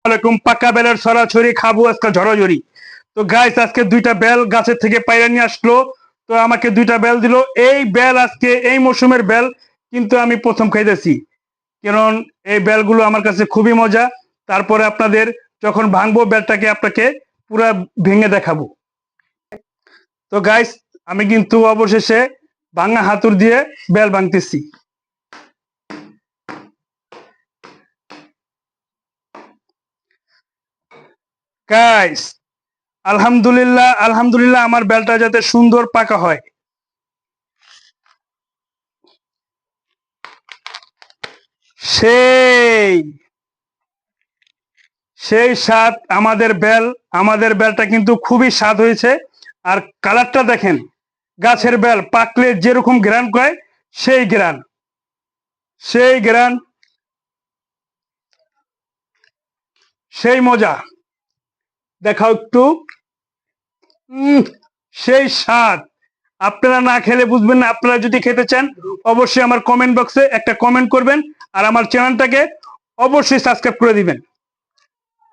এরকম পাকা বেলের ছড়াছড়ি খাবো আজকে ঝড়াঝড়ি। তো গাইস আজকে দুইটা বেল গাছের থেকে পাইরা নিয়ে আসলো, তো আমাকে দুইটা বেল দিল। এই বেল আজকে এই মৌসুমের বেল কিন্তু আমি প্রথম খাইতেছি, কারণ এই বেলগুলো আমার কাছে খুবই মজা। তারপরে আপনাদের যখন ভাঙবো বেলটাকে আপনাকে পুরা ভেঙে দেখাবো। তো গাইস আমি কিন্তু অবশেষে ভাঙা হাতুর দিয়ে বেল ভাঙতেছি। গাইস আলহামদুলিল্লাহ আলহামদুলিল্লাহ আমার বেলটা যাতে সুন্দর পাকা হয়। সেই সেই স্বাদ আমাদের বেলটা কিন্তু খুবই স্বাদ হয়েছে। আর কালারটা দেখেন, গাছের বেল পাকলে যেরকম ঘ্রাণ কয় সেই ঘ্রাণ, সেই ঘ্রাণ, সেই মজা। দেখাও একটু, সেই স্বাদ। আপনারা না খেলে বুঝবেন না। আপনারা যদি খেতে চান অবশ্যই আমার কমেন্ট বক্সে একটা কমেন্ট করবেন আর আমার চ্যানেলটাকে অবশ্যই সাবস্ক্রাইব করে দিবেন।